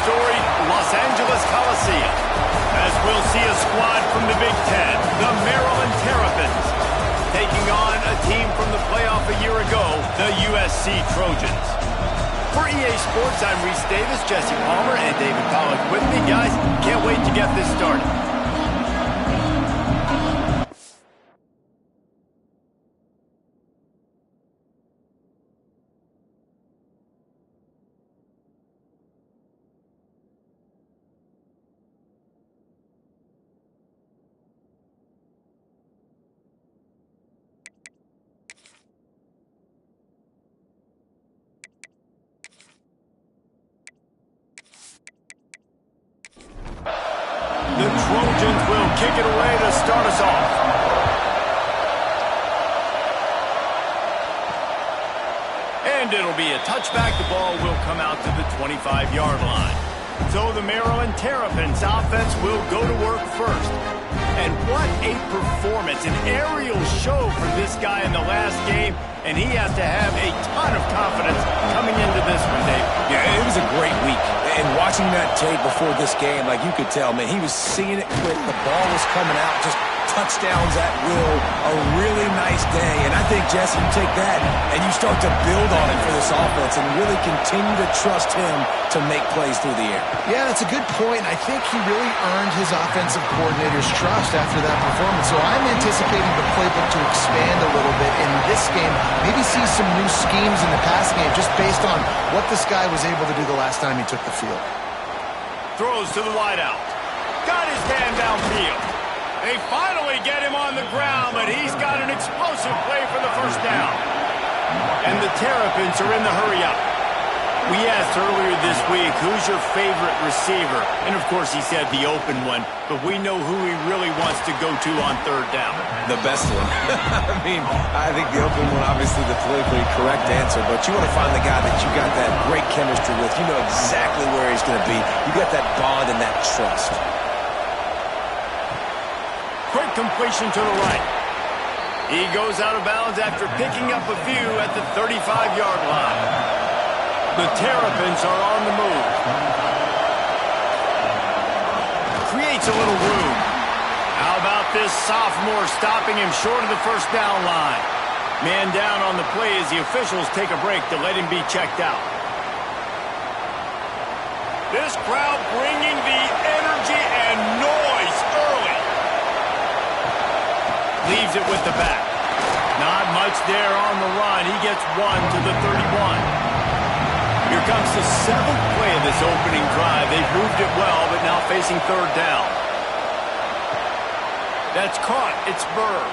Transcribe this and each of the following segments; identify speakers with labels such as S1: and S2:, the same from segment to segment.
S1: storied Los Angeles Coliseum, as we'll see a squad from the Big Ten, the Maryland Terrapins, taking on a team from the playoff a year ago, the USC Trojans. For EA Sports, I'm Reese Davis, Jesse Palmer, and David Pollack with me. Guys, can't wait to get this started. The Trojans will kick it away to start us off. And it'll be a touchback. The ball will come out to the 25-yard line. So the Maryland Terrapins offense will go to work first. And what a performance, an aerial show for this guy in the last game. And he has to have a ton of confidence coming into this one, Dave.
S2: Yeah, it was a great week. And watching that tape before this game, like you could tell, man, he was seeing it quick. The ball was coming out, just touchdowns at will. A really nice day. And I think, Jesse, you take that and you start to build on it for this offense and really continue to trust him to make plays through the air.
S3: Yeah, that's a good point. I think he really earned his offensive coordinator's trust after that performance. So I'm anticipating the playbook to expand a little bit in this game. Maybe see some new schemes in the passing game just based on what this guy was able to do the last time he took the field.
S1: Throws to the wideout. Got his man downfield. They finally get him on the ground, but he's got an explosive play for the first down. And the Terrapins are in the hurry-up. We asked earlier this week, who's your favorite receiver? And, of course, he said the open one, but we know who he really wants to go to on third down.
S2: The best one. I mean, I think the open one, obviously the politically correct answer, but you want to find the guy that you got that great chemistry with. You know exactly where he's going to be. You got that bond and that trust.
S1: Quick completion to the right. He goes out of bounds after picking up a few at the 35-yard line. The Terrapins are on the move. Creates a little room. How about this sophomore stopping him short of the first down line? Man down on the play as the officials take a break to let him be checked out. This crowd bringing the energy and noise early. Leaves it with the back. Not much there on the run. He gets one to the 31. Here comes the seventh play of this opening drive. They've moved it well, but now facing third down. That's caught. It's Burr.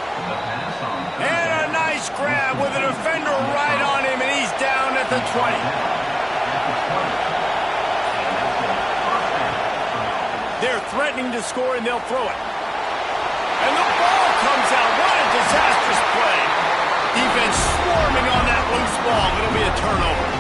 S1: And a nice grab with a defender right on him, and he's down at the 20. They're threatening to score, and they'll throw it. And the ball comes out. What a disastrous play. Defense swarming on that loose ball. It'll be a turnover.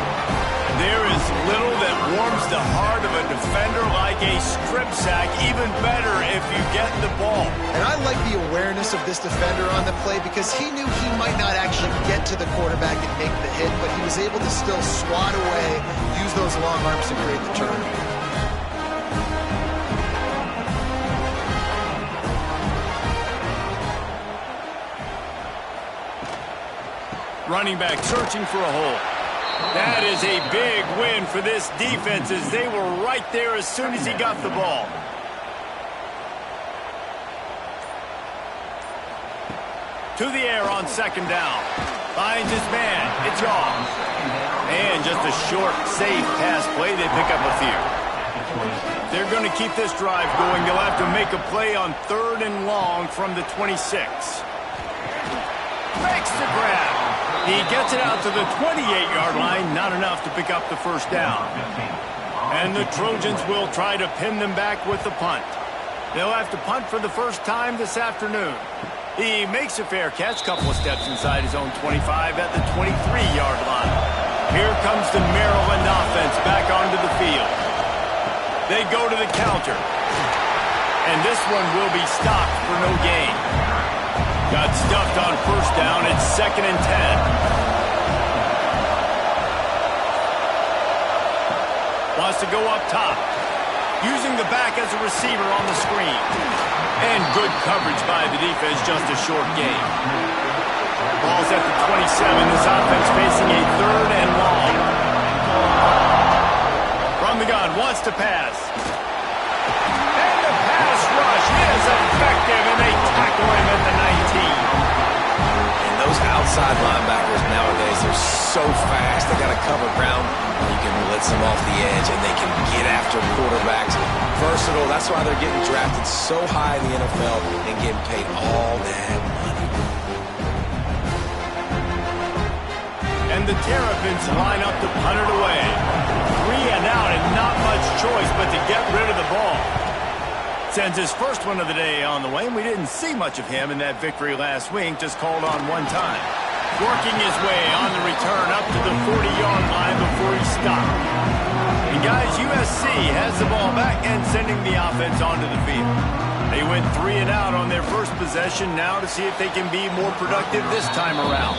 S1: There is little that warms the heart of a defender like a strip sack. Even better if you get the ball.
S3: And I like the awareness of this defender on the play because he knew he might not actually get to the quarterback and make the hit, but he was able to still swat away, use those long arms to create the turnover.
S1: Running back searching for a hole. That is a big win for this defense as they were right there as soon as he got the ball. To the air on second down. Finds his man. It's off. And just a short, safe pass play. They pick up a few. They're going to keep this drive going. They'll have to make a play on third and long from the 26. Makes the grab. He gets it out to the 28-yard line. Not enough to pick up the first down. And the Trojans will try to pin them back with the punt. They'll have to punt for the first time this afternoon. He makes a fair catch. Couple of steps inside his own 25 at the 23-yard line. Here comes the Maryland offense back onto the field. They go to the counter. And this one will be stopped for no gain. Got stuffed on first down. It's 2nd and 10. Wants to go up top. Using the back as a receiver on the screen. And good coverage by the defense, just a short gain. Ball's at the 27. This offense facing a 3rd and long. From the gun, wants to pass. And the pass rush is effective, and they tackle him at the 19.
S2: And those outside linebackers nowadays, they're so fast. They got to cover ground. You can blitz them off the edge, and they can get after quarterbacks. Versatile. That's why they're getting drafted so high in the NFL and getting paid all that money.
S1: And the Terrapins line up to punt it away. 3 and out, and not much choice but to get rid of the ball. Sends his first one of the day on the way, and we didn't see much of him in that victory last week, just called on one time. Working his way on the return up to the 40-yard line before he stopped. And guys, USC has the ball back and sending the offense onto the field. They went 3 and out on their first possession, now to see if they can be more productive this time around.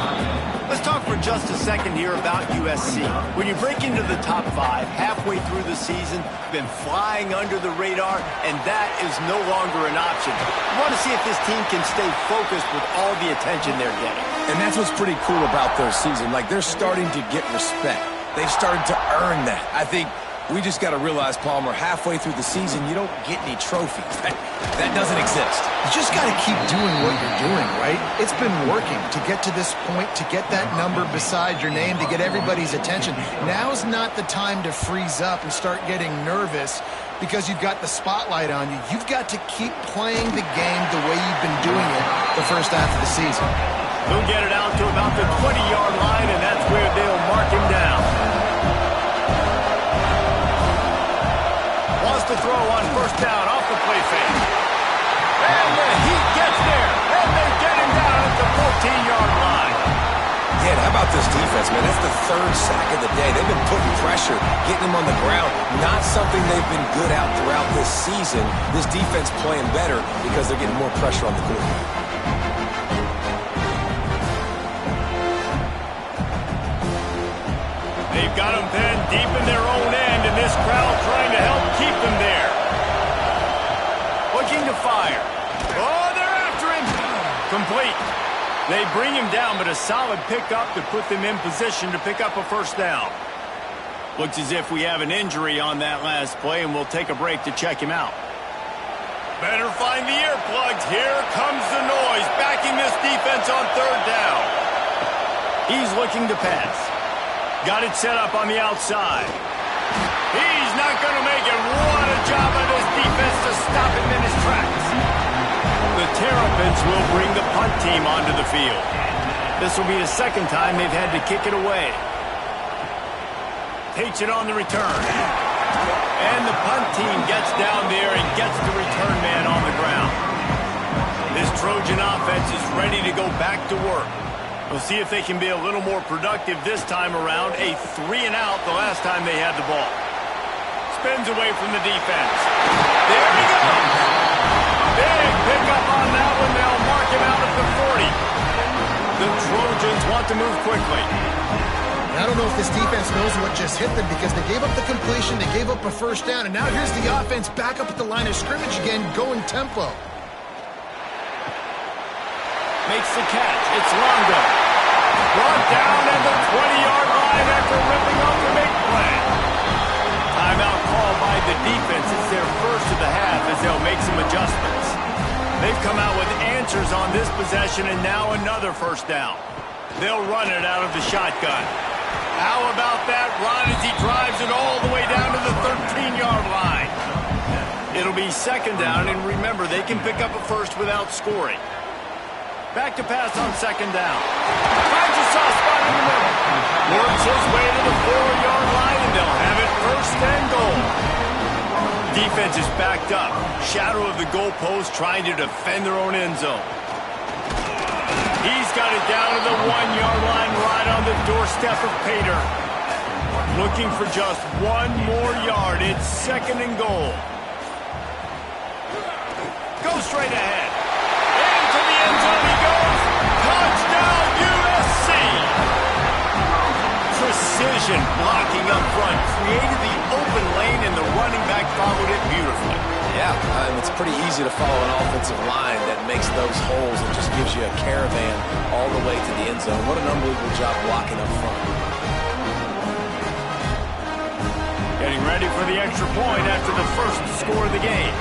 S1: Let's talk for just a second here about USC. When you break into the top 5 halfway through the season, been flying under the radar, and that is no longer an option. You want to see if this team can stay focused with all the attention they're getting.
S2: And that's what's pretty cool about their season. Like, they're starting to get respect. They've started to earn that. I think we just got to realize, Palmer, halfway through the season, you don't get any trophies. That doesn't exist.
S3: You just got to keep doing what you're doing, right? It's been working to get to this point, to get that number beside your name, to get everybody's attention. Now's not the time to freeze up and start getting nervous because you've got the spotlight on you. You've got to keep playing the game the way you've been doing it the first half of the season.
S1: He'll get it out to about the 20-yard line, and that's where they'll mark him down. Wants to throw on first down off the play fake. And the Heat gets there, and they get him down at the 14-yard line.
S2: Yeah, how about this defense, man? That's the 3rd sack of the day. They've been putting pressure, getting them on the ground. Not something they've been good at throughout this season. This defense playing better because they're getting more pressure on the quarterback.
S1: They've got them pinned deep in their own end, and this crowd trying to help keep them there. Looking to fire. Oh, they're after him. Complete. They bring him down, but a solid pickup to put them in position to pick up a first down. Looks as if we have an injury on that last play, and we'll take a break to check him out. Better find the earplugs. Here comes the noise, backing this defense on 3rd down. He's looking to pass. Got it set up on the outside. He's not going to make it. What a job by this defense to stop him in his tracks. The Terrapins will bring the punt team onto the field. This will be the 2nd time they've had to kick it away. Takes it on the return. And the punt team gets down there and gets the return man on the ground. This Trojan offense is ready to go back to work. We'll see if they can be a little more productive this time around. A 3 and out the last time they had the ball. Spins away from the defense. There he goes. Big pickup on that one. They'll mark him out at the 40. The Trojans want to move quickly.
S3: I don't know if this defense knows what just hit them because they gave up the completion, they gave up a first down, and now here's the offense back up at the line of scrimmage again, going tempo.
S1: Makes the catch. It's Longo. Brought down at the 20-yard line after ripping off the big play. Timeout called by the defense. It's their first of the half as they'll make some adjustments. They've come out with answers on this possession and now another first down. They'll run it out of the shotgun. How about that run as he drives it all the way down to the 13-yard line? It'll be 2nd down, and remember, they can pick up a first without scoring. Back to pass on 2nd down. Finds a soft spot in the middle. Works his way to the 4-yard line, and they'll have it 1st and goal. Defense is backed up. Shadow of the goalpost trying to defend their own end zone. He's got it down to the 1-yard line right on the doorstep of Pater. Looking for just 1 more yard. It's 2nd and goal. Go straight ahead. Into the end zone he goes. Touchdown, USC. precision blocking up front. Created the open lane, and the running back followed it beautifully.
S2: Yeah, it's pretty easy to follow an offensive line that makes those holes and just gives you a caravan all the way to the end zone. What an unbelievable job blocking up front.
S1: Getting ready for the extra point after the first score of the game.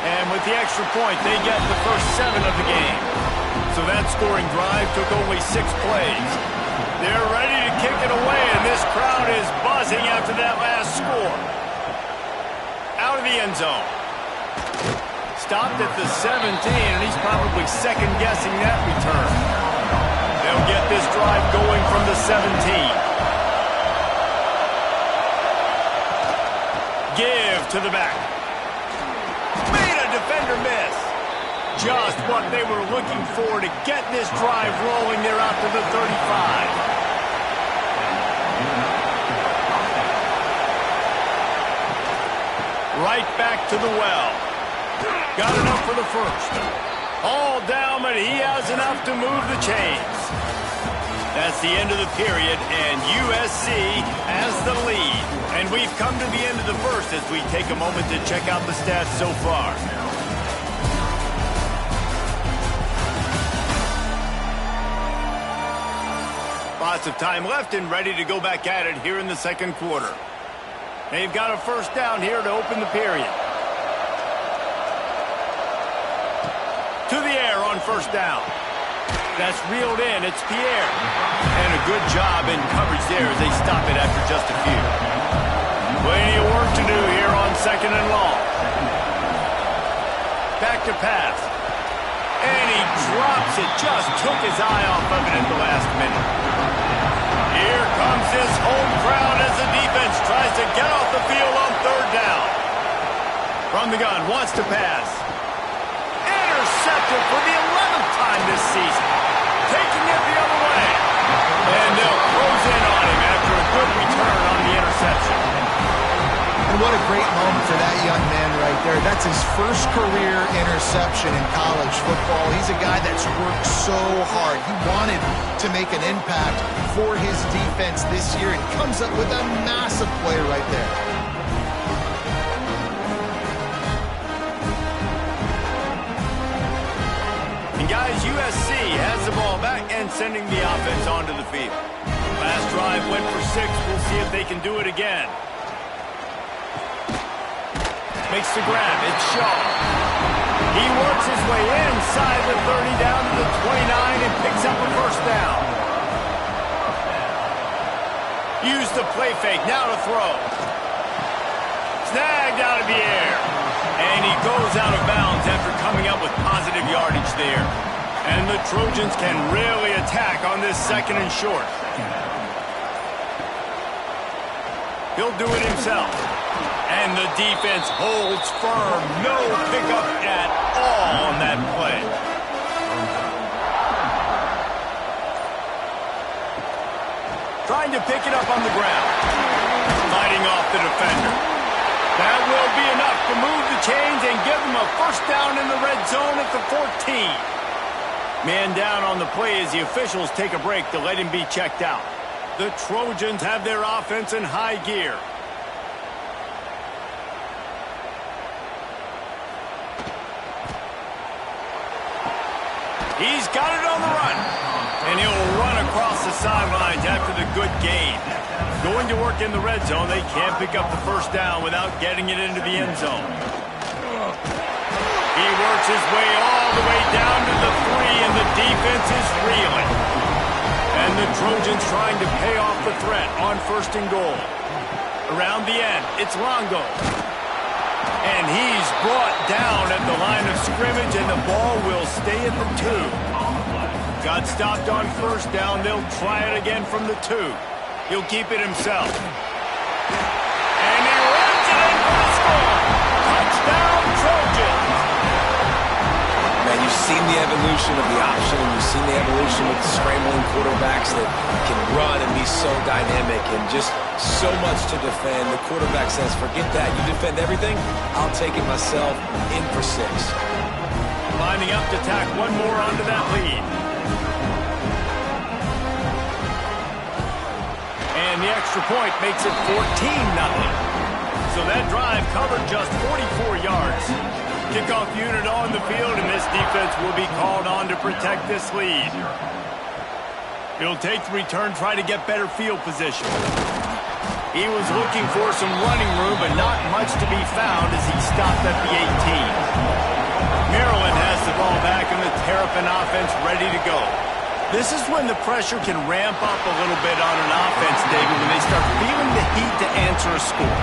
S1: And with the extra point, they get the first 7 of the game. So that scoring drive took only 6 plays. They're ready to kick it away, and this crowd is buzzing after that last score. Out of the end zone. Stopped at the 17, and he's probably second-guessing that return. They'll get this drive going from the 17. Give to the back. Made a defender miss. Just what they were looking for to get this drive rolling there out to the 35. Right back to the well. Got enough for the first. All down, but he has enough to move the chains. That's the end of the period, and USC has the lead. And we've come to the end of the first as we take a moment to check out the stats so far. Lots of time left and ready to go back at it here in the second quarter. They've got a first down here to open the period. To the air on first down. That's reeled in. It's Pierre. And a good job in coverage there as they stop it after just a few. Plenty of work to do here on second and long. Back to pass. And he drops it. Just took his eye off of it at the last minute. Here comes his home crowd as the defense tries to get off the field on third down. From the gun, wants to pass. Intercepted for the 11th time this season. Taking it the other way. And they'll close in on him after a good return on the interception.
S3: And what a great moment for that young man right there. That's his first career interception in college football. He's a guy that's worked so hard. He wanted to make an impact for his defense this year and comes up with a massive play right there.
S1: And guys, USC has the ball back and sending the offense onto the field. Last drive went for 6. We'll see if they can do it again. Makes the grab. It's Shaw. He works his way inside the 30 down to the 29 and picks up a first down. Use the play fake. Now to throw. Snagged out of the air. And he goes out of bounds after coming up with positive yardage there. And the Trojans can really attack on this second and short. He'll do it himself. And the defense holds firm. No pickup at all on that play. Trying to pick it up on the ground. Fighting off the defender. That will be enough to move the chains and give them a first down in the red zone at the 14. Man down on the play as the officials take a break to let him be checked out. The Trojans have their offense in high gear. He's got it on the run. And he'll run across the sidelines after the good gain. Going to work in the red zone, they can't pick up the first down without getting it into the end zone. He works his way all the way down to the 3, and the defense is reeling. And the Trojans trying to pay off the threat on first and goal. Around the end, it's Longo. And he's brought down at the line of scrimmage, and the ball will stay at the 2. Got stopped on first down. They'll try it again from the 2. He'll keep it himself. And he runs it in for the score. Touchdown, Trojans.
S2: Man, you've seen the evolution of the option, and you've seen the evolution of the scrambling quarterbacks that can run and be so dynamic and just so much to defend. The quarterback says, forget that. You defend everything, I'll take it myself. In for 6.
S1: Lining up to tack one more onto that lead. And the extra point makes it 14-0. So that drive covered just 44 yards. Kickoff unit on the field, and this defense will be called on to protect this lead. He'll take the return, try to get better field position. He was looking for some running room, but not much to be found as he stopped at the 18. Maryland has the ball back, and the Terrapin offense ready to go. This is when the pressure can ramp up a little bit on an offense, David, when they start feeling the heat to answer a score.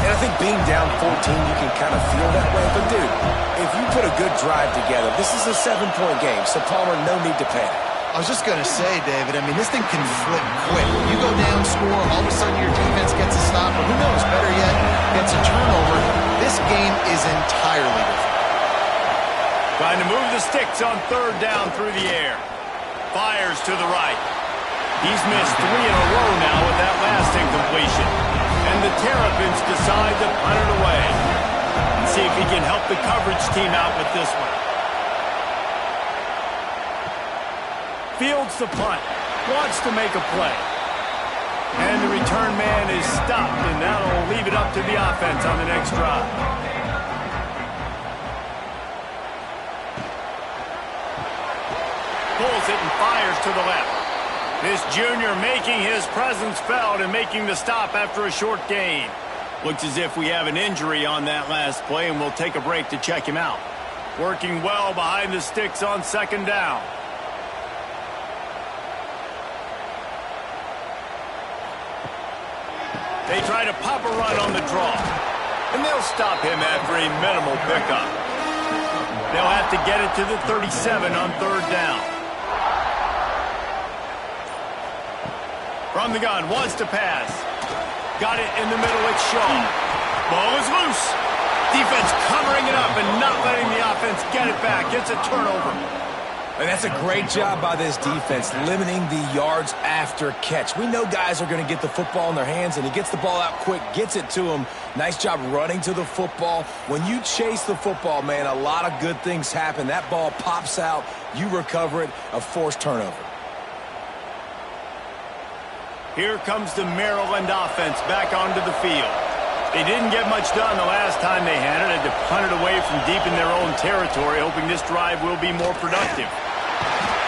S2: And I think being down 14, you can kind of feel that way. But, dude, if you put a good drive together, this is a 7-point game, so Palmer, no need to panic.
S3: I was just going to say, David, I mean, this thing can flip quick. You go down, score, all of a sudden your defense gets a stop, or who knows, better yet, gets a turnover. This game is entirely different.
S1: Trying to move the sticks on third down through the air. Fires to the right. He's missed 3 in a row now with that last incompletion. And the Terrapins decide to punt it away. Let's see if he can help the coverage team out with this one. Fields the punt. Wants to make a play. And the return man is stopped, and that'll leave it up to the offense on the next drive. Pulls it and fires to the left. This junior making his presence felt and making the stop after a short gain. Looks as if we have an injury on that last play, and we'll take a break to check him out. Working well behind the sticks on second down. They try to pop a run on the draw, and they'll stop him after a minimal pickup. They'll have to get it to the 37 on third down. From the gun, wants to pass. Got it in the middle, it's Shaw. Ball is loose. Defense covering it up and not letting the offense get it back. It's a turnover.
S2: And that's a great job by this defense, limiting the yards after catch. We know guys are going to get the football in their hands, and he gets the ball out quick, gets it to him. Nice job running to the football. When you chase the football, man, a lot of good things happen. That ball pops out, you recover it, a forced turnover.
S1: Here comes the Maryland offense back onto the field. They didn't get much done the last time they had it. Had to punt it away from deep in their own territory, hoping this drive will be more productive.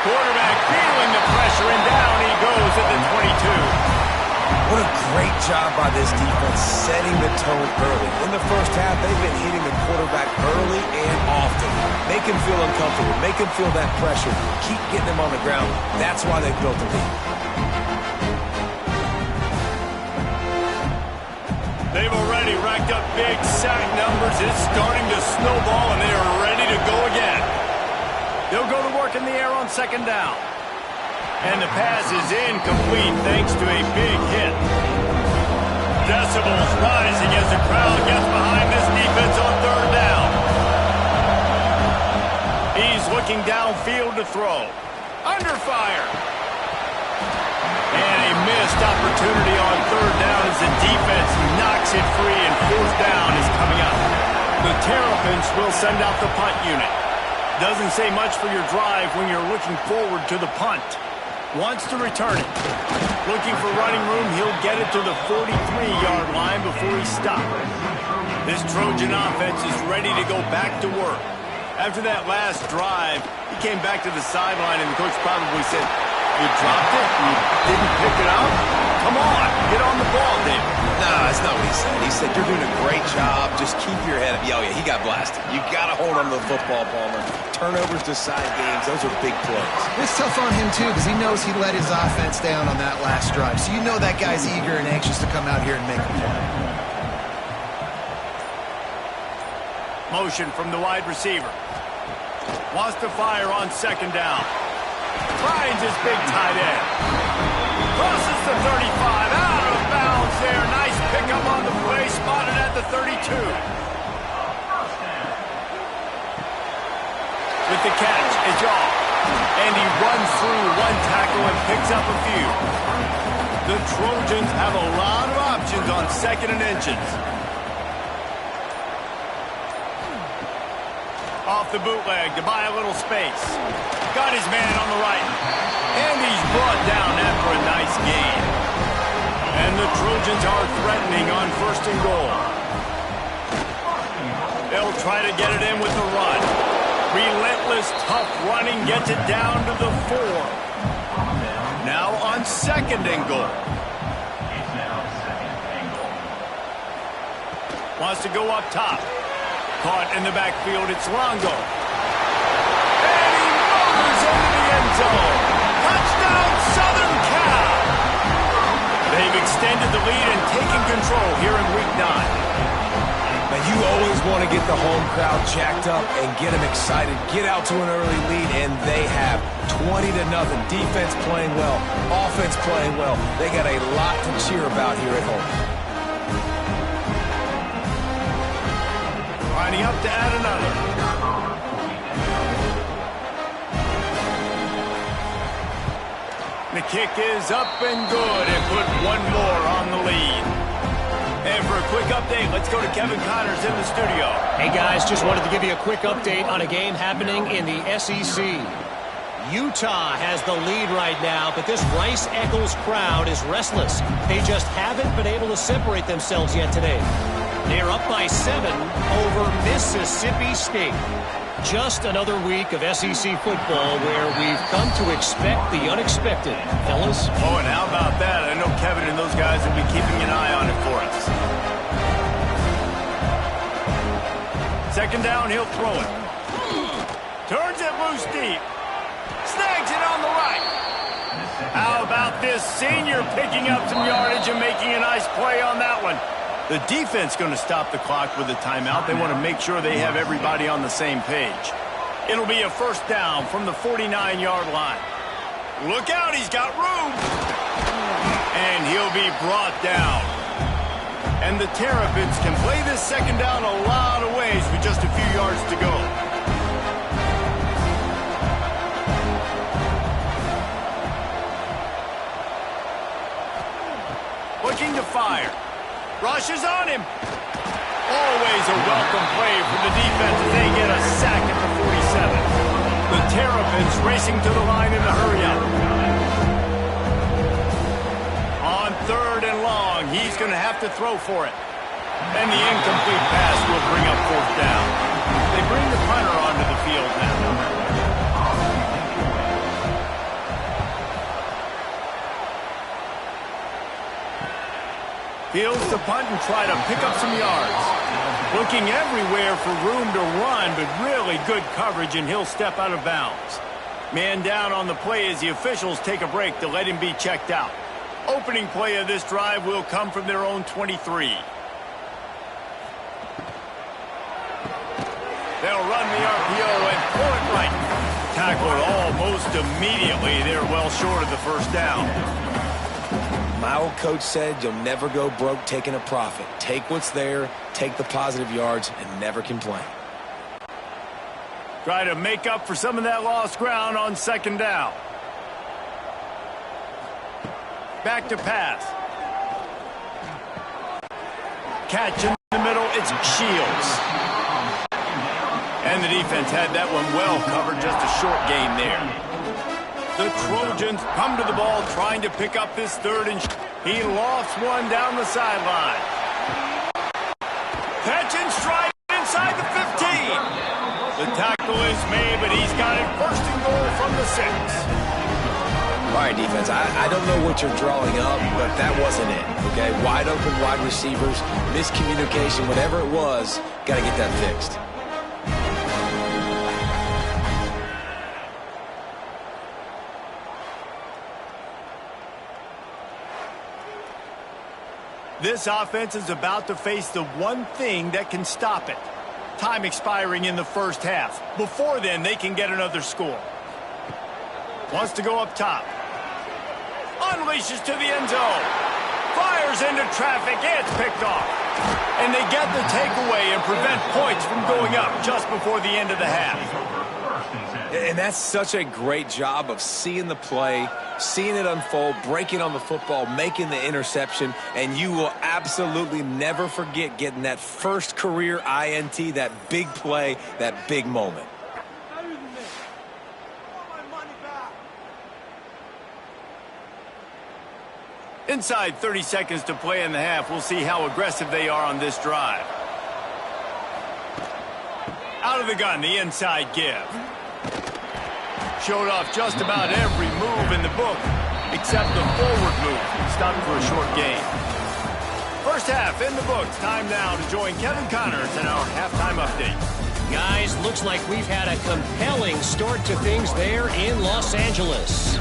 S1: Quarterback feeling the pressure, and down he goes at the 22.
S2: What a great job by this defense setting the tone early. In the first half, they've been hitting the quarterback early and often. Make him feel uncomfortable. Make him feel that pressure. Keep getting him on the ground. That's why they've built the lead.
S1: They've already racked up big sack numbers. It's starting to snowball, and they are ready to go again. They'll go to work in the air on second down. And the pass is incomplete thanks to a big hit. Decibels rising as the crowd gets behind this defense on third down. He's looking downfield to throw. Under fire. And a missed opportunity on third down as the defense knocks it free, and fourth down is coming up. The Terrapins will send out the punt unit. Doesn't say much for your drive when you're looking forward to the punt. Wants to return it. Looking for running room, he'll get it to the 43-yard line before he stops. This Trojan offense is ready to go back to work. After that last drive, he came back to the sideline, and the coach probably said, "You dropped it? You didn't pick it up? Come on, get on the ball, David."
S4: No, that's not what he said. He said, "You're doing a great job. Just keep your head up." Oh, yeah, he got blasted. You got to hold on to the football, Palmer. Turnovers decide games. Those are big plays.
S3: It's tough on him, too, because he knows he let his offense down on that last drive. So you know that guy's eager and anxious to come out here and make a play.
S1: Motion from the wide receiver. Wants to fire on second down. Finds his big tight end. Crosses the 35. Out of bounds there. Nice pickup on the play. Spotted at the 32. With the catch, it's off. And he runs through one tackle and picks up a few. The Trojans have a lot of options on second and inches. Off the bootleg to buy a little space. Got his man on the right. And he's brought down after a nice gain. And the Trojans are threatening on 1st and goal. They'll try to get it in with the run. Relentless, tough running gets it down to the 4. Now on 2nd and goal. Wants to go up top. Caught in the backfield, it's Longo. And he motors into the end zone. Touchdown, Southern Cal! They've extended the lead and taken control here in Week 9.
S2: Now, you always want to get the home crowd jacked up and get them excited. Get out to an early lead, and they have 20-0. Defense playing well, offense playing well. They got a lot to cheer about here at home.
S1: Lining up to add another. The kick is up and good and put one more on the lead. And for a quick update, let's go to Kevin Connors in the studio.
S5: Hey guys, just wanted to give you a quick update on a game happening in the SEC. Utah has the lead right now, but this Rice-Eccles crowd is restless. They just haven't been able to separate themselves yet today. They're up by 7 over Mississippi State. Just another week of SEC football where we've come to expect the unexpected, fellas.
S1: Oh, and how about that? I know Kevin and those guys will be keeping an eye on it for us. 2nd down, he'll throw it. Turns it loose deep. Snags it on the right. How about this senior picking up some yardage and making a nice play on that one? The defense going to stop the clock with a timeout. They want to make sure they have everybody on the same page. It'll be a 1st down from the 49-yard line. Look out, he's got room. And he'll be brought down. And the Terrapins can play this 2nd down a lot of ways with just a few yards to go. Looking to fire. Rushes on him. Always a welcome play for the defense as they get a sack at the 47. The Terrapins racing to the line in the hurry-up. On 3rd and long, he's going to have to throw for it. And the incomplete pass will bring up 4th down. They bring the punter onto the field now. Fields the punt and try to pick up some yards. Looking everywhere for room to run, but really good coverage, and he'll step out of bounds. Man down on the play as the officials take a break to let him be checked out. Opening play of this drive will come from their own 23. They'll run the RPO and pull it right. Tackled almost immediately. They're well short of the 1st down.
S2: My old coach said you'll never go broke taking a profit. Take what's there, take the positive yards, and never complain.
S1: Try to make up for some of that lost ground on 2nd down. Back to pass. Catch in the middle, it's Shields. And the defense had that one well covered, just a short gain there. The Trojans come to the ball trying to pick up this 3rd and he lofts one down the sideline. Catch and strike inside the 15. The tackle is made, but he's got it 1st and goal from the 6.
S2: All right, defense, I don't know what you're drawing up, but that wasn't it, okay? Wide open wide receivers, miscommunication, whatever it was, got to get that fixed.
S1: This offense is about to face the one thing that can stop it. Time expiring in the 1st half. Before then, they can get another score. Wants to go up top. Unleashes to the end zone. Fires into traffic. It's picked off. And they get the takeaway and prevent points from going up just before the end of the half.
S2: And that's such a great job of seeing the play, seeing it unfold, breaking on the football, making the interception, and you will absolutely never forget getting that first career INT, that big play, that big moment.
S1: Inside 30 seconds to play in the half. We'll see how aggressive they are on this drive. Out of the gun, the inside give. Showed off just about every move in the book, except the forward move. Stopped for a short gain. First half in the books. Time now to join Kevin Connors in our halftime update.
S5: Guys, looks like we've had a compelling start to things there in Los Angeles.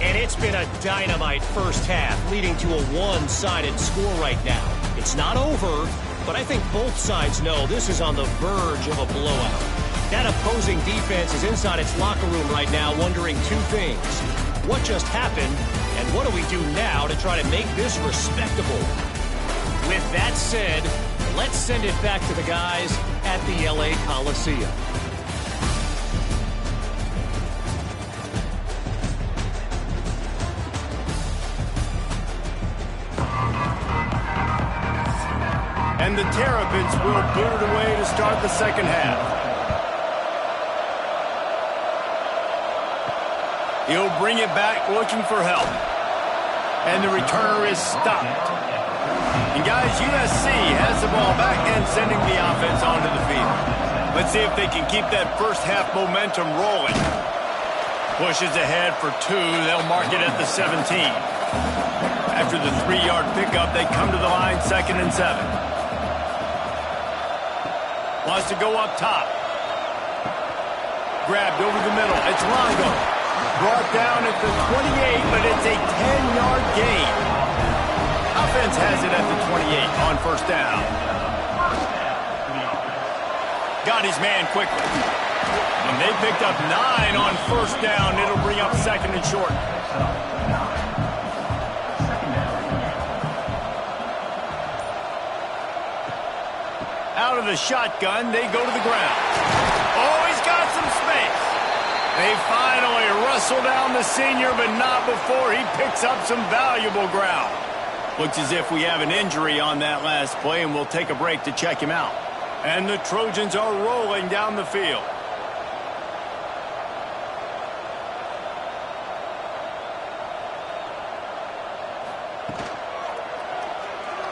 S5: And it's been a dynamite first half, leading to a one-sided score right now. It's not over, but I think both sides know this is on the verge of a blowout. That opposing defense is inside its locker room right now wondering two things. What just happened, and what do we do now to try to make this respectable? With that said, let's send it back to the guys at the LA Coliseum.
S1: And the Terrapins will boot it away to start the second half. He'll bring it back looking for help. And the returner is stopped. And guys, USC has the ball back and sending the offense onto the field. Let's see if they can keep that first half momentum rolling. Pushes ahead for two. They'll mark it at the 17. After the 3-yard pickup, they come to the line 2nd and 7. Wants to go up top. Grabbed over the middle. It's Longo. Brought down at the 28, but it's a 10-yard gain. Offense has it at the 28 on first down. Got his man quickly. And they picked up 9 on first down. It'll bring up 2nd and short. Out of the shotgun, they go to the ground. Oh, he's got some space. They finally wrestle down the senior, but not before he picks up some valuable ground. Looks as if we have an injury on that last play, and we'll take a break to check him out. And the Trojans are rolling down the field.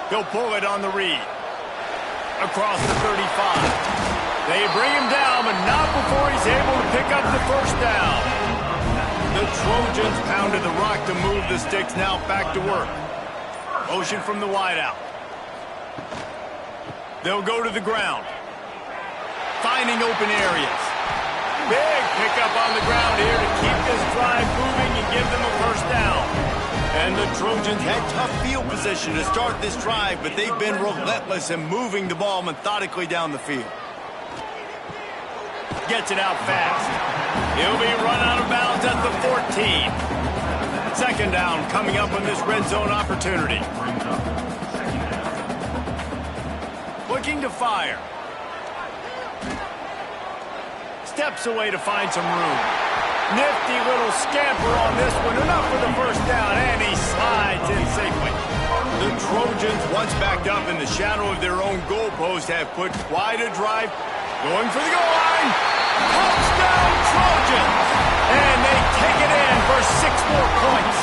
S1: He'll pull it on the read. Across the 35. They bring him down, but not before he's able to pick up the first down. The Trojans pounded the rock to move the sticks, now back to work. Motion from the wideout. They'll go to the ground. Finding open areas. Big pickup on the ground here to keep this drive moving and give them a first down. And the Trojans had tough field position to start this drive, but they've been relentless in moving the ball methodically down the field. Gets it out fast. He'll be run out of bounds at the 14. 2nd down coming up on this red zone opportunity. Looking to fire. Steps away to find some room. Nifty little scamper on this one. Enough for the first down, and he slides in safely. The Trojans, once backed up in the shadow of their own goalpost, have put quite a drive. Going for the goal line. Touchdown, Trojans! And they take it in for 6 more points.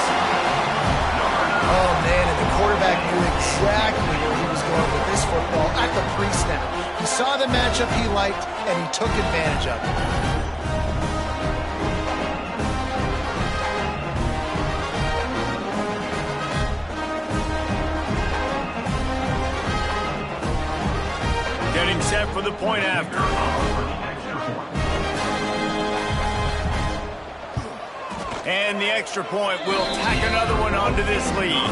S3: Oh, man, and the quarterback knew exactly where he was going with this football at the pre-snap. He saw the matchup he liked, and he took advantage of it.
S1: Getting set for the point after. And the extra point will tack another one onto this lead.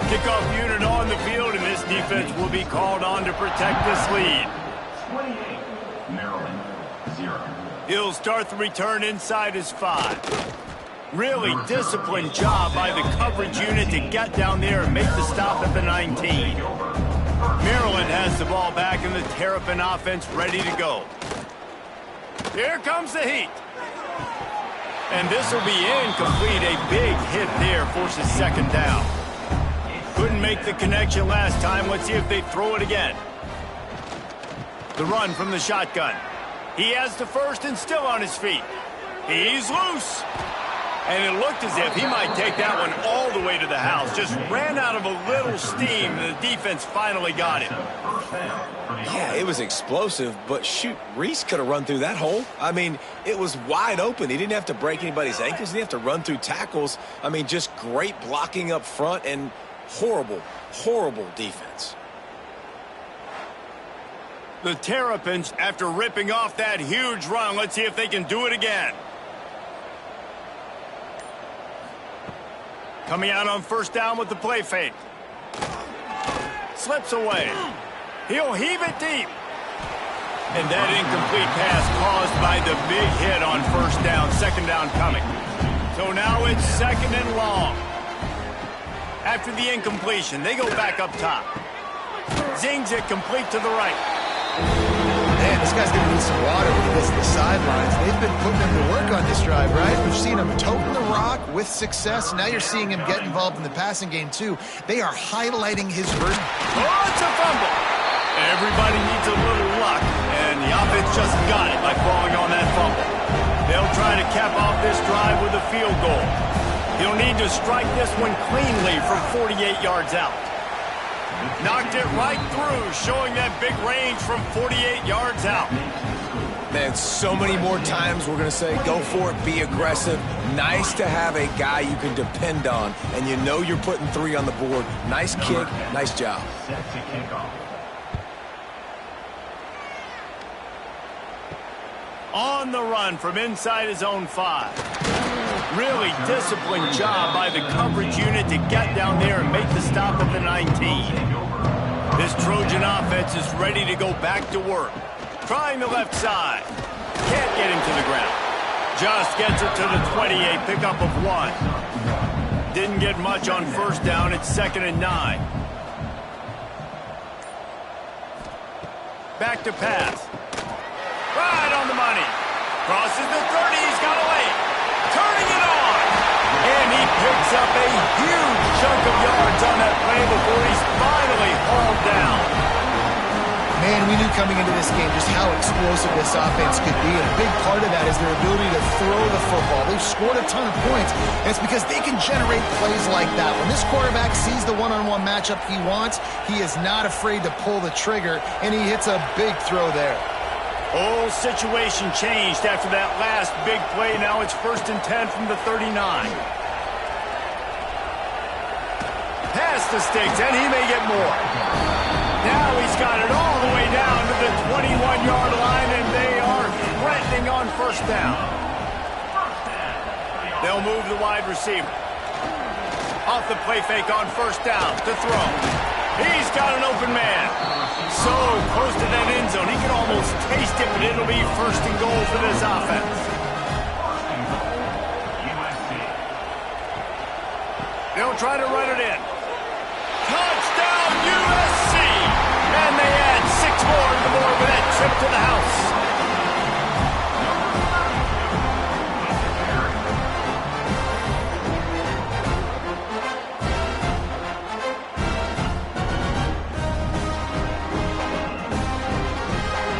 S1: Kickoff unit on the field, and this defense will be called on to protect this lead.
S6: 28, Maryland, 0.
S1: He'll start the return inside his 5. Really disciplined job by the coverage unit to get down there and make the stop at the 19. Maryland has the ball back, and the Terrapin offense ready to go. Here comes the heat. And this will be incomplete. A big hit there forces 2nd down. Couldn't make the connection last time. Let's see if they throw it again. The run from the shotgun. He has the first and still on his feet. He's loose. And it looked as if he might take that one all the way to the house. Just ran out of a little steam, and the defense finally got him.
S2: Yeah, it was explosive, but shoot, Reese could have run through that hole. I mean, it was wide open. He didn't have to break anybody's ankles. He didn't have to run through tackles. I mean, just great blocking up front and horrible, horrible defense.
S1: The Terrapins, after ripping off that huge run, let's see if they can do it again. Coming out on first down with the play fake. Slips away. He'll heave it deep. And that incomplete pass caused by the big hit on first down, second down coming. So now it's second and long. After the incompletion, they go back up top. Zings it complete to the right.
S3: Man, this guy's going to need some water when he gets to the sidelines. They've been putting him to work on this drive, right? We've seen him toting the rock with success. Now you're seeing him get involved in the passing game, too. They are highlighting his version.
S1: Oh, it's a fumble. Everybody needs a little luck, and the offense just got it by falling on that fumble. They'll try to cap off this drive with a field goal. He'll need to strike this one cleanly from 48 yards out. Knocked it right through, showing that big range from 48 yards out.
S2: Man, so many more times we're going to say, go for it, be aggressive. Nice to have a guy you can depend on, and you know you're putting 3 on the board. Nice kick, nice job.
S6: Set to kick off.
S1: On the run from inside his own 5. Really disciplined job by the coverage unit to get down there and make the stop at the 19. This Trojan offense is ready to go back to work. Trying the left side. Can't get him to the ground. Just gets it to the 28, pickup of 1. Didn't get much on first down. It's second and 9. Back to pass. Right on the money. Crosses the 30. He's got away. Turning it on. And he picks up a huge chunk of yards on that play before he's finally hauled down.
S3: Man, we knew coming into this game just how explosive this offense could be, and a big part of that is their ability to throw the football. They've scored a ton of points, and it's because they can generate plays like that. When this quarterback sees the one-on-one matchup he wants, he is not afraid to pull the trigger, and he hits a big throw there.
S1: Whole situation changed after that last big play. Now it's first and 10 from the 39. Pass the sticks, and he may get more. Now he's got it all the way down to the 21-yard line, and they are threatening on first down. They'll move the wide receiver. Off the play fake on first down to throw. He's got an open man. So close to that end zone, he can almost taste it, but it'll be first and goal for this offense. They'll try to run it in. Touchdown, USC! And they add 6 more to the board with that trip to the house.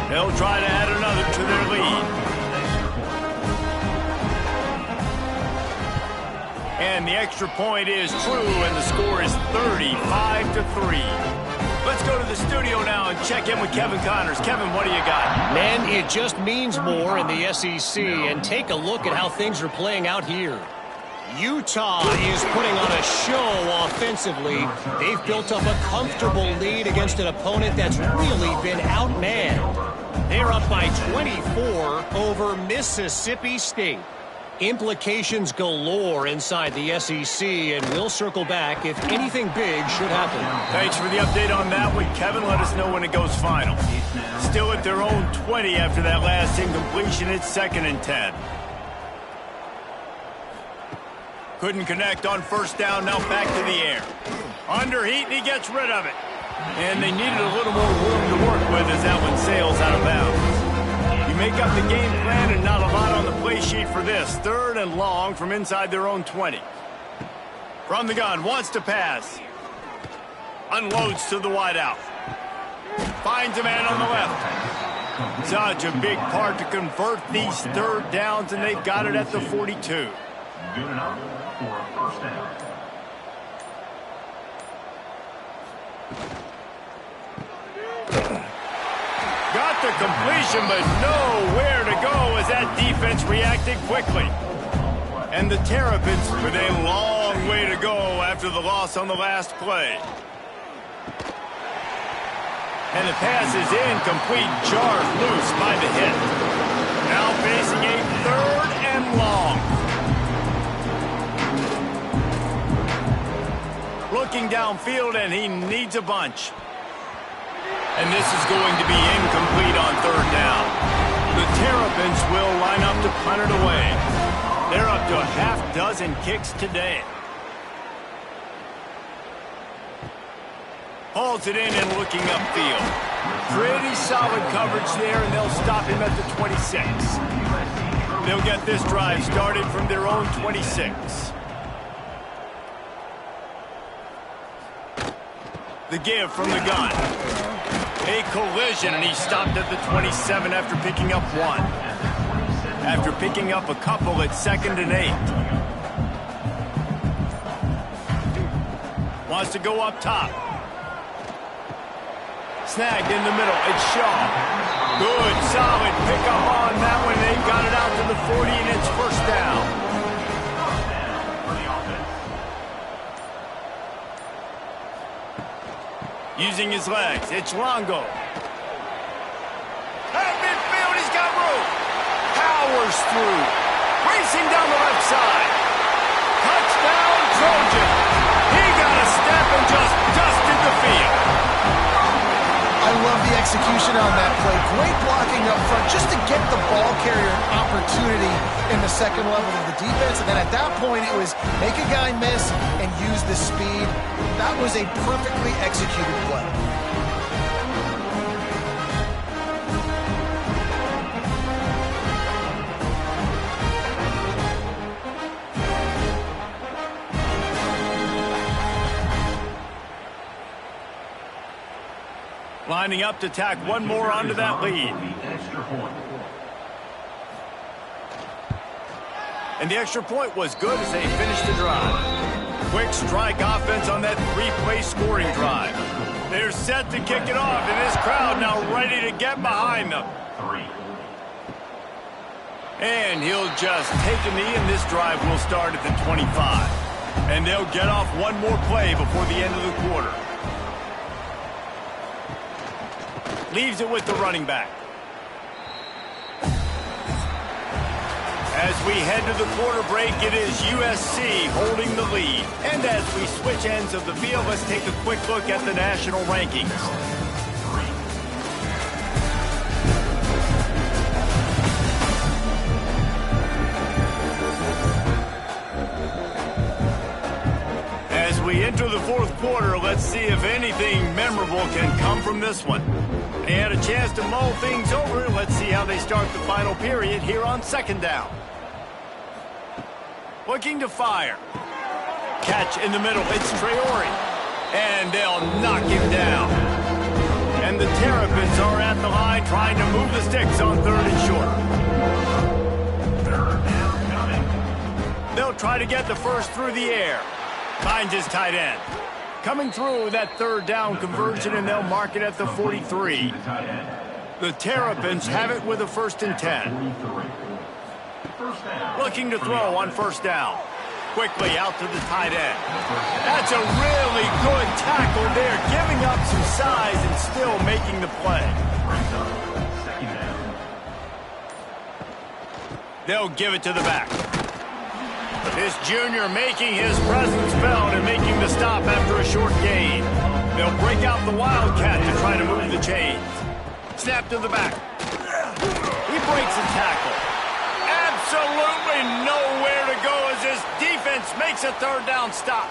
S1: They'll try to add another to their lead. And the extra point is true, and the score is 35-3. Let's go to the studio now and check in with Kevin Connors. Kevin, what do you got?
S5: Man, it just means more in the SEC, and take a look at how things are playing out here. Utah is putting on a show offensively. They've built up a comfortable lead against an opponent that's really been outmanned. They're up by 24 over Mississippi State. Implications galore inside the SEC, and we'll circle back if anything big should happen.
S1: Thanks for the update on that one, Kevin. Let us know when it goes final. Still at their own 20 after that last incompletion. It's second and 10. Couldn't connect on first down. Now back to the air. Under heat, and he gets rid of it. And they needed a little more room to work with as that one sails out of bounds. You make up the game plan and not a lot on the play sheet for this. Third and long from inside their own 20. From the gun, wants to pass. Unloads to the wideout. Finds a man on the left. Such a big part to convert these third downs, and they've got it at the 42.
S6: Good enough for a first down.
S1: Got the completion, but nowhere to go as that defense reacted quickly. And the Terrapins with a long way to go after the loss on the last play. And the pass is incomplete, jarred loose by the hit. Now facing a 3rd and long. Looking downfield, and he needs a bunch. And this is going to be incomplete on 3rd down. The Terrapins will line up to punt it away. They're up to a half-dozen kicks today. Hauls it in and looking upfield. Pretty solid coverage there, and they'll stop him at the 26. They'll get this drive started from their own 26. The give from the gun. A collision, and he stopped at the 27 after picking up 1. After picking up a couple at 2nd and 8. Wants to go up top. Snagged in the middle. It's Shaw. Good, solid pickup on that one. They got it out to the 40, and it's 1st down. Using his legs. It's Longo. At midfield, he's got room. Powers through. Racing down the left side. Touchdown, Trojan. He got a step and just dusted the field.
S3: I love the execution on that play. Great blocking up front just to get the ball carrier an opportunity in the 2nd level of the defense. And then at that point, it was make a guy miss and use the speed. That was a perfectly executed play.
S1: Lining up to tack one more onto that lead. And the extra point was good as they finished the drive. Quick strike offense on that 3-play scoring drive. They're set to kick it off, and this crowd now ready to get behind them. And he'll just take a knee, and this drive will start at the 25. And they'll get off one more play before the end of the quarter. Leaves it with the running back. As we head to the quarter break, it is USC holding the lead. And as we switch ends of the field, let's take a quick look at the national rankings. As we enter the 4th quarter, let's see if anything memorable can come from this one. They had a chance to mull things over. Let's see how they start the final period here on 2nd down. Looking to fire. Catch in the middle. It's Traore. And they'll knock him down. And the Terrapins are at the line trying to move the sticks on 3rd and short. They'll try to get the first through the air. Finds his tight end. Coming through that 3rd down conversion, and they'll mark it at the 43. The Terrapins have it with a 1st and 10. Looking to throw on 1st down. Quickly out to the tight end. That's a really good tackle there, giving up some size and still making the play. They'll give it to the back. This junior making his presence felt and making the stop after a short gain. They'll break out the Wildcat to try to move the chains. Snap to the back. He breaks the tackle. Absolutely nowhere to go as this defense makes a 3rd down stop.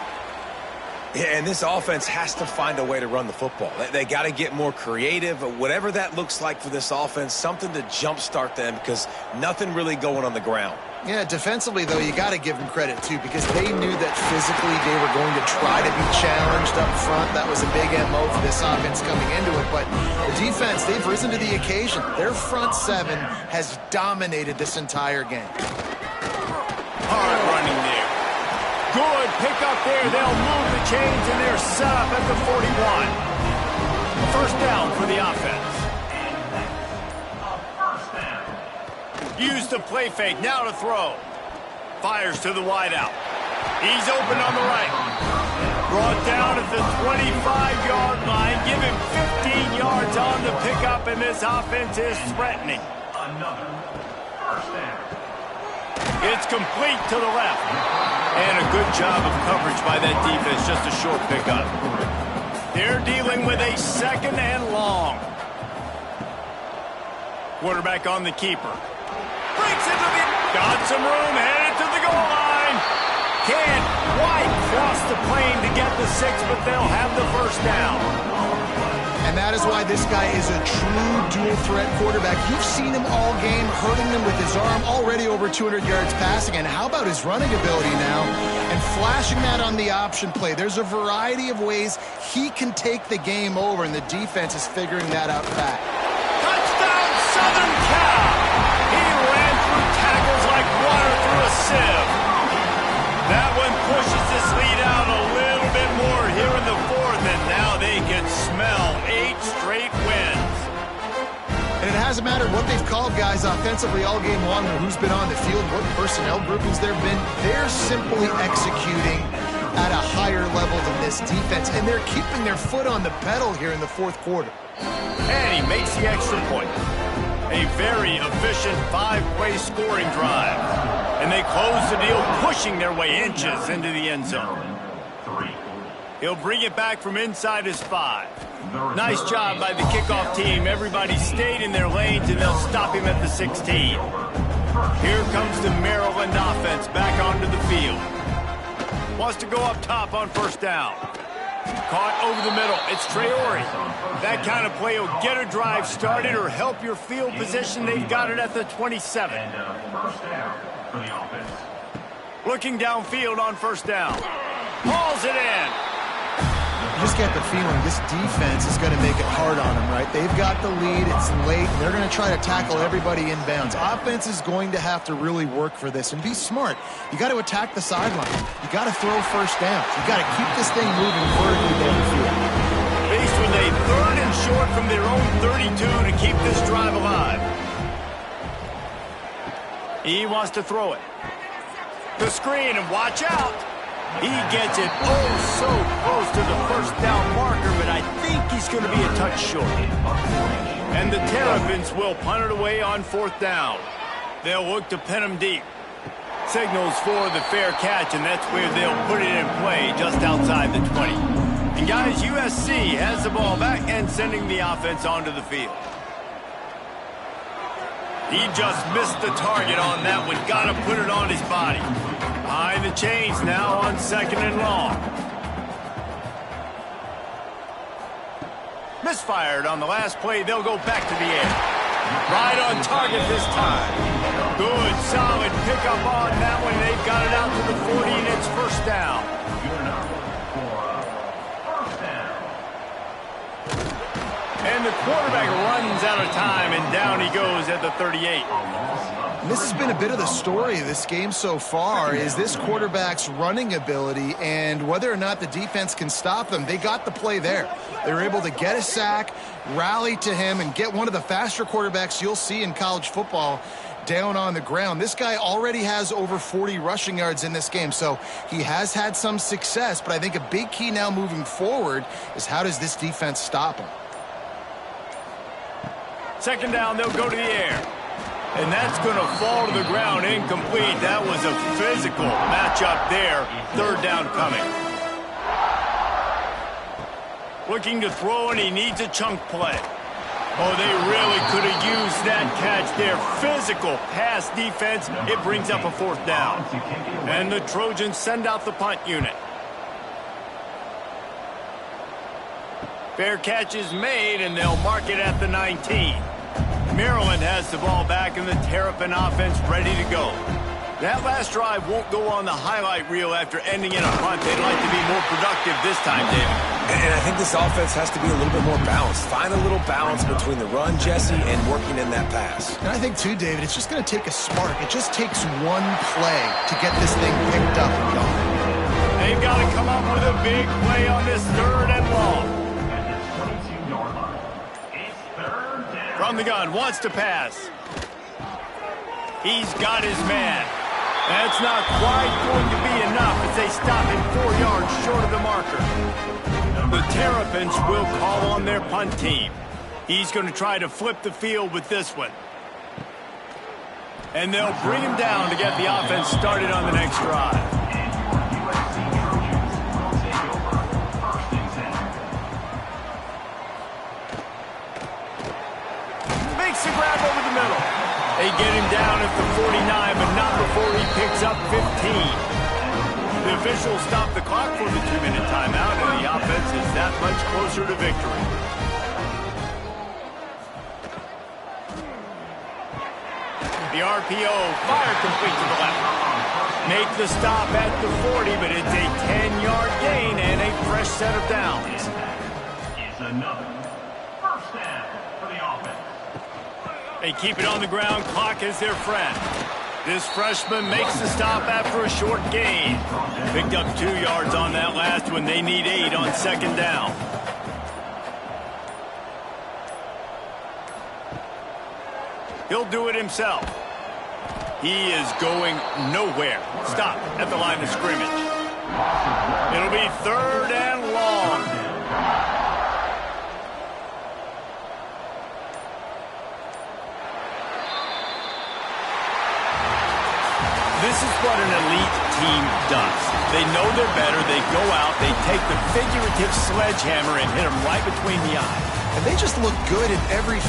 S2: Yeah, and this offense has to find a way to run the football. They got to get more creative, whatever that looks like for this offense, something to jumpstart them because nothing really going on the ground.
S3: Yeah, defensively, though, you got to give them credit, too, because they knew that physically they were going to try to be challenged up front. That was a big MO for this offense coming into it. But the defense, they've risen to the occasion. Their front 7 has dominated this entire game.
S1: Hard running Good pick up there. They'll move the chains, and they're set up at the 41. A first down for the offense. Use the play fake. Now to throw. Fires to the wideout. He's open on the right. Brought down at the 25-yard line. Give him 15 yards on the pickup, and this offense is threatening. It's complete to the left. And a good job of coverage by that defense. Just a short pickup. They're dealing with a second and long. Quarterback on the keeper. Breaks into the... Got some room, headed to the goal line. Can't quite cross the plane to get the 6, but they'll have the first down.
S3: And that is why this guy is a true dual-threat quarterback. You've seen him all game, hurting them with his arm, already over 200 yards passing. And how about his running ability now? And flashing that on the option play. There's a variety of ways he can take the game over, and the defense is figuring that out fast.
S1: Touchdown, Southern Cal! He ran through tackles like water through a sieve. That one pushes this lead out a little bit more here in the fourth, and now they can smell 8 straight wins.
S3: And it hasn't mattered what they've called guys offensively all game long or who's been on the field, what personnel groupings there have been. They're simply executing at a higher level than this defense, and they're keeping their foot on the pedal here in the fourth quarter.
S1: And he makes the extra point. A very efficient 5-play scoring drive. And they close the deal, pushing their way inches into the end zone. He'll bring it back from inside his 5. Nice job by the kickoff team. Everybody stayed in their lanes, and they'll stop him at the 16. Here comes the Maryland offense back onto the field. Wants to go up top on first down. Caught over the middle. It's Traore. That kind of play will get a drive started or help your field position. They've got it at the 27. Looking downfield on first down. Hauls it in.
S3: You just get the feeling this defense is going to make it hard on them, right? They've got the lead. It's late. They're going to try to tackle everybody inbounds. Offense is going to have to really work for this and be smart. You got to attack the sideline. You got to throw first downs. You got to keep this thing moving vertically down the field.
S1: Faced with a 3rd and short from their own 32 to keep this drive alive. He wants to throw it. The screen, and watch out. He gets it so close to the first down marker, but I think he's going to be a touch short. And the Terrapins will punt it away on 4th down. They'll look to pin him deep. Signals for the fair catch, and that's where they'll put it in play just outside the 20. And guys, USC has the ball back and sending the offense onto the field. He just missed the target on that one. Got to put it on his body. Behind the chains now on 2nd and long. Misfired on the last play. They'll go back to the air. Right on target this time. Good, solid pickup on that one. They've got it out to the 40, and it's first down. And the quarterback runs out of time, and down he goes at the 38.
S3: And this has been a bit of the story of this game so far, is this quarterback's running ability and whether or not the defense can stop them. They got the play there. They were able to get a sack, rally to him, and get one of the faster quarterbacks you'll see in college football down on the ground. This guy already has over 40 rushing yards in this game, so he has had some success, but I think a big key now moving forward is how does this defense stop him?
S1: 2nd down, they'll go to the air. And that's going to fall to the ground incomplete. That was a physical matchup there. 3rd down coming. Looking to throw, and he needs a chunk play. Oh, they really could have used that catch there. Physical pass defense. It brings up a 4th down. And the Trojans send out the punt unit. Fair catch is made, and they'll mark it at the 19. Maryland has the ball back, and the Terrapin offense ready to go. That last drive won't go on the highlight reel after ending in a punt. They'd like to be more productive this time, David.
S2: And I think this offense has to be a little bit more balanced. Find a little balance between the run, Jesse, and working in that pass.
S3: And I think, too, David, it's just going to take a spark. It just takes one play to get this thing picked up and going.
S1: up with a big play on this 3rd and long.
S6: At the 22-yard line. It's 3rd down.
S1: From the gun, wants to pass. He's got his man. That's not quite going to be enough as they stop him 4 yards short of the marker. The Terrapins will call on their punt team. He's going to try to flip the field with this one. And they'll bring him down to get the offense started on the next drive.
S6: USC Trojans will take over 1st and 10.
S1: Makes the grab over the middle. They get him down at the 49, but not before he picks up 15. The officials stop the clock for the 2-minute timeout, and the offense is that much closer to victory. The RPO, fire complete to the left. Make the stop at the 40, but it's a 10-yard gain and a fresh set of downs.
S6: It's another 1st down for the offense.
S1: They keep it on the ground. Clock is their friend. This freshman makes the stop after a short gain. Picked up 2 yards on that last one. They need 8 on 2nd down. He'll do it himself. He is going nowhere. Stop at the line of scrimmage. It'll be 3rd and long. This is what an elite team does. They know they're better. They go out. They take the figurative sledgehammer and hit them right between the eyes.
S3: And they just look good in every